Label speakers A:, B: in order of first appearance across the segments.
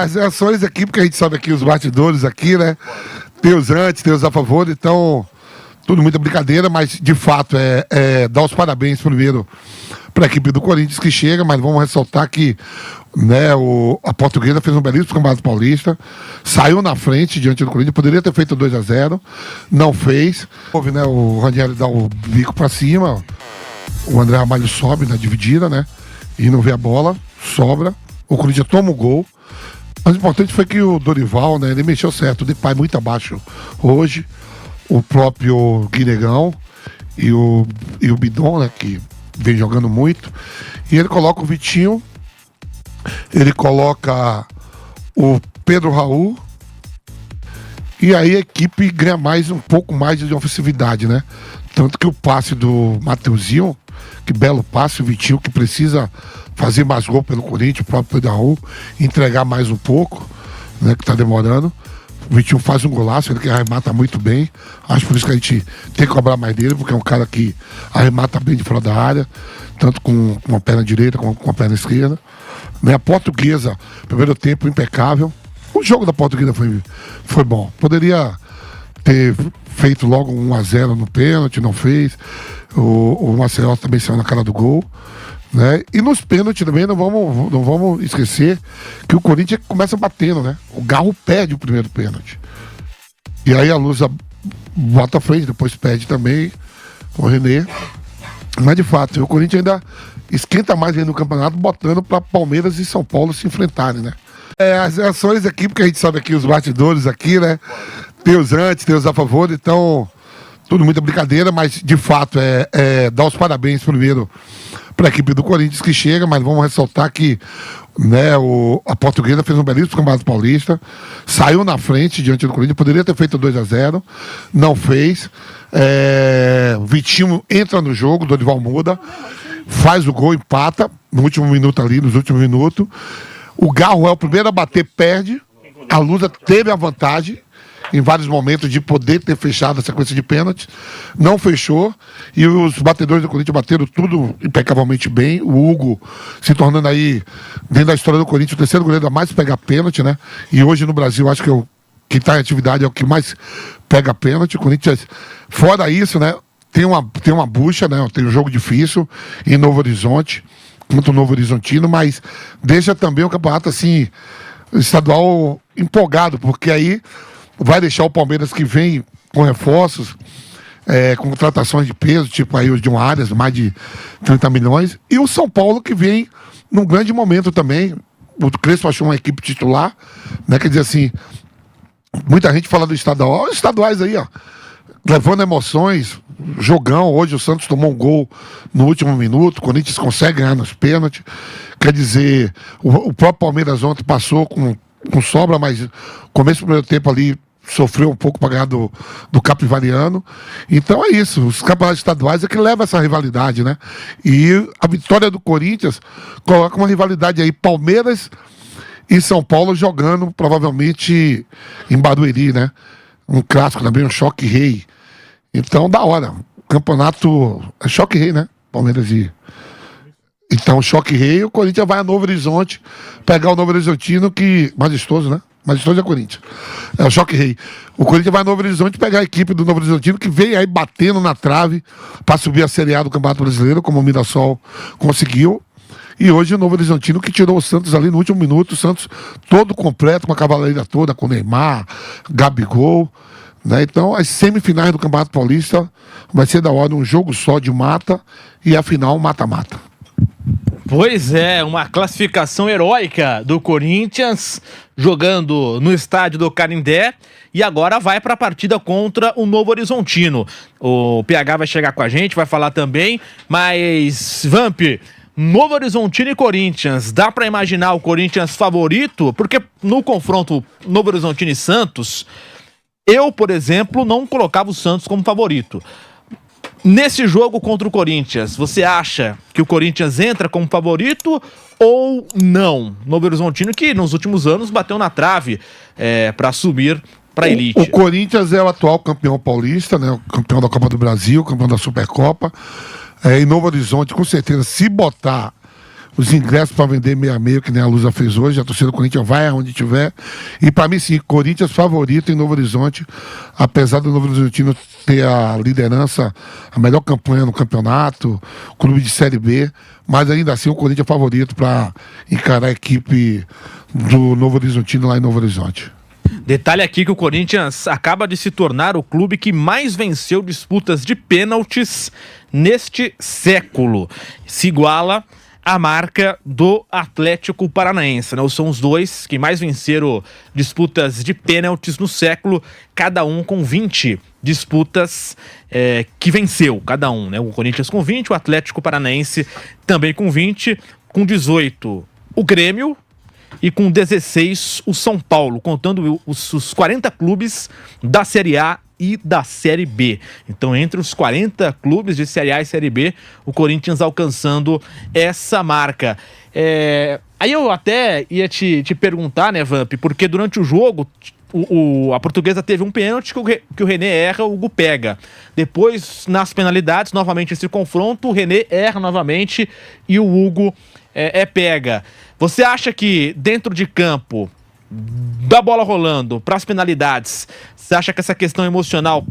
A: As reações aqui, porque a gente sabe aqui os bastidores aqui, né? Tem os antes, tem os a favor, então tudo muita brincadeira, mas de fato dar os parabéns primeiro para a equipe do Corinthians que chega, mas vamos ressaltar que, né, a Portuguesa fez um belíssimo Campeonato Paulista, saiu na frente diante do Corinthians, poderia ter feito 2-0, não fez. Houve, né, o Ranieri dá o bico para cima, o André Ramalho sobe na dividida, né, e não vê a bola, sobra, o Corinthians toma o gol. Mas o importante foi que o Dorival, né, ele mexeu certo, o Depay muito abaixo hoje, o próprio Guinegão e o Bidon, né, que vem jogando muito, e ele coloca o Vitinho, ele coloca o Pedro Raul, e aí a equipe ganha um pouco mais de ofensividade, né? Tanto que o passe do Mateuzinho, que belo passe, o Vitinho que precisa fazer mais gol pelo Corinthians, o próprio Pedro Raul, entregar mais um pouco, né, que tá demorando. O Vitinho faz um golaço, ele que arremata muito bem. Acho por isso que a gente tem que cobrar mais dele, porque é um cara que arremata bem de fora da área, tanto com a perna direita como com a perna esquerda. Né, a Portuguesa, primeiro tempo impecável. O jogo da Portuguesa foi bom. Poderia ter feito logo 1-0 no pênalti, não fez. O Marcelo também saiu na cara do gol. Né? E nos pênaltis também não vamos esquecer que o Corinthians começa batendo, né? O Garro perde o primeiro pênalti. E aí a Lusa bota a frente, depois perde também o René. Mas de fato, o Corinthians ainda esquenta mais aí no campeonato, botando para Palmeiras e São Paulo se enfrentarem, né? As reações aqui, porque a gente sabe aqui os bastidores aqui, né? Tem os antes, tem os a favor, então tudo muita brincadeira, mas de fato dar os parabéns primeiro para a equipe do Corinthians que chega, mas vamos ressaltar que, né, a Portuguesa fez um belíssimo Campeonato Paulista, saiu na frente diante do Corinthians, poderia ter feito 2-0, não fez. O Vitinho entra no jogo, o Dorival muda, faz o gol, empata no último minuto ali, nos últimos minutos. O Garro é o primeiro a bater, perde. A Lusa teve a vantagem em vários momentos de poder ter fechado a sequência de pênaltis, não fechou, e os batedores do Corinthians bateram tudo impecavelmente bem. O Hugo se tornando aí, dentro da história do Corinthians, o terceiro goleiro a mais pegar pênalti, né? E hoje no Brasil, acho que quem está em atividade é o que mais pega pênalti. O Corinthians, fora isso, né, tem uma bucha, né? Tem um jogo difícil em Novo Horizonte, contra o Novo Horizontino, mas deixa também o campeonato assim, estadual empolgado, porque aí vai deixar o Palmeiras, que vem com reforços, com contratações de peso, tipo aí os de um Arias, mais de 30 milhões, e o São Paulo, que vem num grande momento também. O Crespo achou uma equipe titular, né? Quer dizer assim, muita gente fala do estadual, os estaduais aí, ó, levando emoções, jogão. Hoje o Santos tomou um gol no último minuto, o Corinthians consegue ganhar nos pênaltis. Quer dizer, o próprio Palmeiras ontem passou com sobra, mas começo do primeiro tempo ali sofreu um pouco para ganhar do Capivariano. Então é isso, os campeonatos estaduais é que leva essa rivalidade, né? E a vitória do Corinthians coloca uma rivalidade aí, Palmeiras e São Paulo jogando provavelmente em Barueri, né? Um clássico também, um choque rei. Então, da hora. O campeonato é choque rei, né? Palmeiras e... Então, choque rei, o Corinthians vai a Novo Horizonte pegar o Novo Horizontino, que... Majestoso, né? Majestoso é Corinthians. É o choque rei. O Corinthians vai a Novo Horizonte pegar a equipe do Novo Horizontino, que vem aí batendo na trave para subir a Série A do Campeonato Brasileiro, como o Mirassol conseguiu. E hoje o Novo Horizontino que tirou o Santos ali no último minuto, o Santos todo completo, com a cavalaria toda, com Neymar, Gabigol, né? Então as semifinais do Campeonato Paulista vai ser da hora, um jogo só de mata e a final mata-mata.
B: Pois é, uma classificação heróica do Corinthians, jogando no estádio do Canindé, e agora vai para a partida contra o Novo Horizontino. O PH vai chegar com a gente, vai falar também, mas Vamp, Novo Horizontino e Corinthians, dá para imaginar o Corinthians favorito? Porque no confronto Novo Horizontino e Santos, eu, por exemplo, não colocava o Santos como favorito. Nesse jogo contra o Corinthians, você acha que o Corinthians entra como favorito ou não? Novo Horizontino que nos últimos anos bateu na trave para subir para a elite.
A: O Corinthians é o atual campeão paulista, né? O campeão da Copa do Brasil, campeão da Supercopa. Em Novo Horizonte, com certeza, se botar os ingressos para vender meio a meio, que nem a Lusa fez hoje. A torcida do Corinthians vai aonde tiver. E para mim, sim, Corinthians favorito em Novo Horizonte, apesar do Novo Horizontino ter a liderança, a melhor campanha no campeonato, clube de Série B, mas ainda assim o Corinthians é favorito para encarar a equipe do Novo Horizontino lá em Novo Horizonte.
B: Detalhe aqui que o Corinthians acaba de se tornar o clube que mais venceu disputas de pênaltis neste século. Se iguala à marca do Atlético Paranaense, né? São os dois que mais venceram disputas de pênaltis no século, cada um com 20 disputas que venceu, cada um, né? O Corinthians com 20, o Atlético Paranaense também com 20, com 18 o Grêmio, e com 16 o São Paulo, contando os 40 clubes da Série A e da Série B. Então, entre os 40 clubes de Série A e Série B, o Corinthians alcançando essa marca. Aí eu até ia te perguntar, né, Vamp, porque durante o jogo a Portuguesa teve um pênalti que o René erra, o Hugo pega. Depois, nas penalidades, novamente esse confronto, o René erra novamente e o Hugo pega. Você acha que dentro de campo, da bola rolando para as penalidades, você acha que essa questão emocional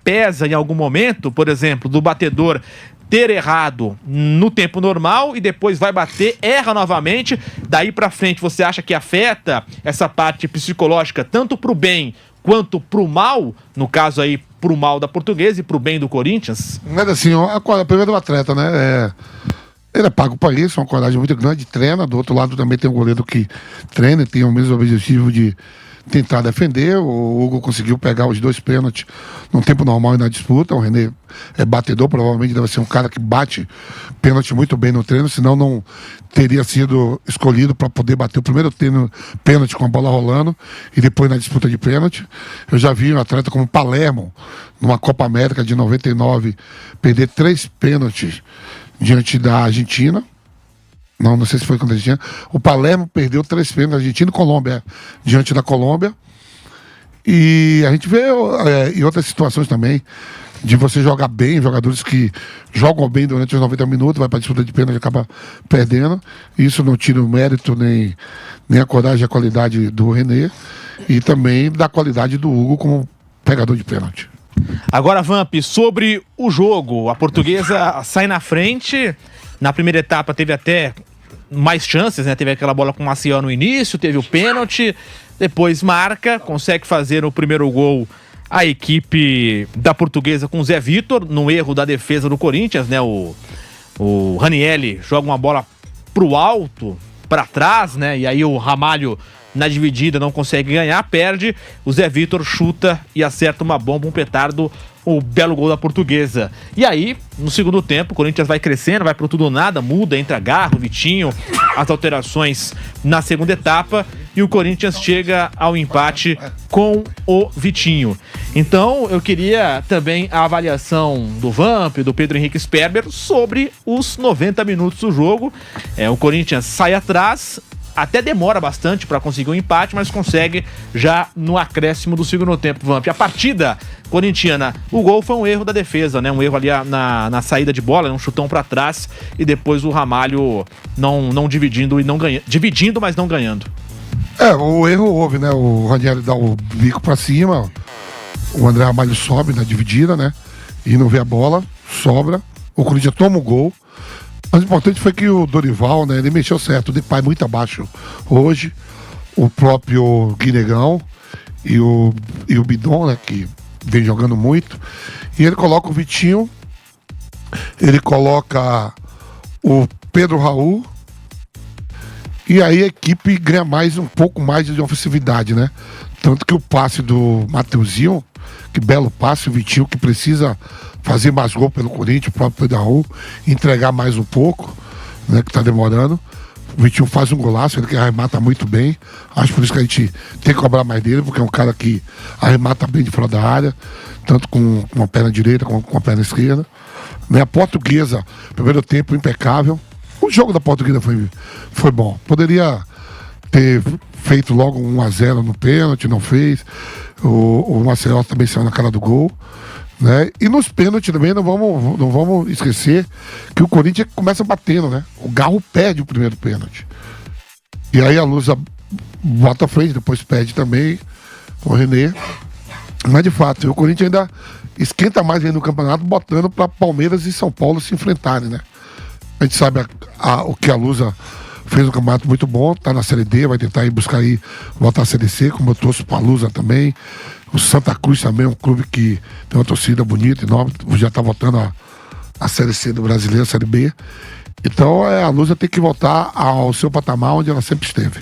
B: pesa em algum momento, por exemplo, do batedor ter errado no tempo normal e depois vai bater, erra novamente, daí para frente você acha que afeta essa parte psicológica tanto para o bem quanto para o mal, no caso aí para o mal da Portuguesa e para o bem do Corinthians?
A: Mas assim, a primeiro do atleta, né? Ele é pago para isso, uma coragem muito grande, treina. Do outro lado também tem um goleiro que treina e tem o mesmo objetivo de tentar defender. O Hugo conseguiu pegar os 2 pênaltis no tempo normal e na disputa. O René é batedor, provavelmente deve ser um cara que bate pênalti muito bem no treino, senão não teria sido escolhido para poder bater o primeiro pênalti com a bola rolando e depois na disputa de pênalti. Eu já vi um atleta como Palermo, numa Copa América de 99, perder 3 pênaltis diante da Argentina. Não sei se foi contra a Argentina. O Palermo perdeu 3 pênaltis, Argentina e Colômbia, diante da Colômbia. E a gente vê em outras situações também, de você jogar bem, jogadores que jogam bem durante os 90 minutos, vai para a disputa de pênalti e acaba perdendo. Isso não tira o mérito, nem a coragem e a qualidade do René, e também da qualidade do Hugo como pegador de pênalti.
B: Agora, Vamp, sobre o jogo, a Portuguesa sai na frente. Na primeira etapa teve até mais chances, né? Teve aquela bola com o Maciel no início, teve o pênalti, depois marca, consegue fazer o primeiro gol a equipe da Portuguesa com o Zé Vitor, no erro da defesa do Corinthians, né? O Ranieri joga uma bola pro alto, para trás, né? E aí o Ramalho na dividida não consegue ganhar, perde, o Zé Vitor chuta e acerta uma bomba, um petardo, o belo gol da Portuguesa. E aí, no segundo tempo, o Corinthians vai crescendo, vai pro tudo ou nada, muda, entra Garro, Vitinho, as alterações na segunda etapa, e o Corinthians chega ao empate com o Vitinho. Então, eu queria também a avaliação do Vamp, do Pedro Henrique Sperber, sobre os 90 minutos do jogo. O Corinthians sai atrás, até demora bastante para conseguir um empate, mas consegue já no acréscimo do segundo tempo, Vamp. A partida corintiana, o gol foi um erro da defesa, né? Um erro ali na saída de bola, um chutão para trás, e depois o Ramalho não dividindo e não ganhando, dividindo, mas não ganhando.
A: O erro houve, né? O Ranieri dá o bico para cima, o André Ramalho sobe na dividida, né? E não vê a bola, sobra, o Corinthians toma o gol. Mas o importante foi que o Dorival, né, ele mexeu certo, o Depay muito abaixo hoje, o próprio Guinegão e o Bidon, né, que vem jogando muito, e ele coloca o Vitinho, ele coloca o Pedro Raul, e aí a equipe ganha um pouco mais de ofensividade, né? Tanto que o passe do Mateuzinho, que belo passe, o Vitinho que precisa fazer mais gol pelo Corinthians, o próprio Pedro Raul, entregar mais um pouco, né, que tá demorando. O Vitinho faz um golaço, ele que arremata muito bem. Acho por isso que a gente tem que cobrar mais dele, porque é um cara que arremata bem de fora da área, tanto com a perna direita como com a perna esquerda. A Portuguesa, primeiro tempo impecável. O jogo da Portuguesa foi bom. Poderia ter feito logo 1-0 no pênalti, não fez. O Marcelo também saiu na cara do gol. né? E nos pênaltis também não vamos esquecer que o Corinthians começa batendo, né? O Garro perde o primeiro pênalti. E aí a Lusa bota a frente, depois perde também com o René. Mas de fato, o Corinthians ainda esquenta mais aí no campeonato, botando para Palmeiras e São Paulo se enfrentarem, né? A gente sabe o que a Lusa fez um campeonato muito bom, tá na Série D, vai tentar ir buscar aí, voltar a Série C, como eu trouxe pra Lusa também. O Santa Cruz também é um clube que tem uma torcida bonita, enorme, já tá voltando a Série C do Brasileiro, a Série B. Então a Lusa tem que voltar ao seu patamar onde ela sempre esteve.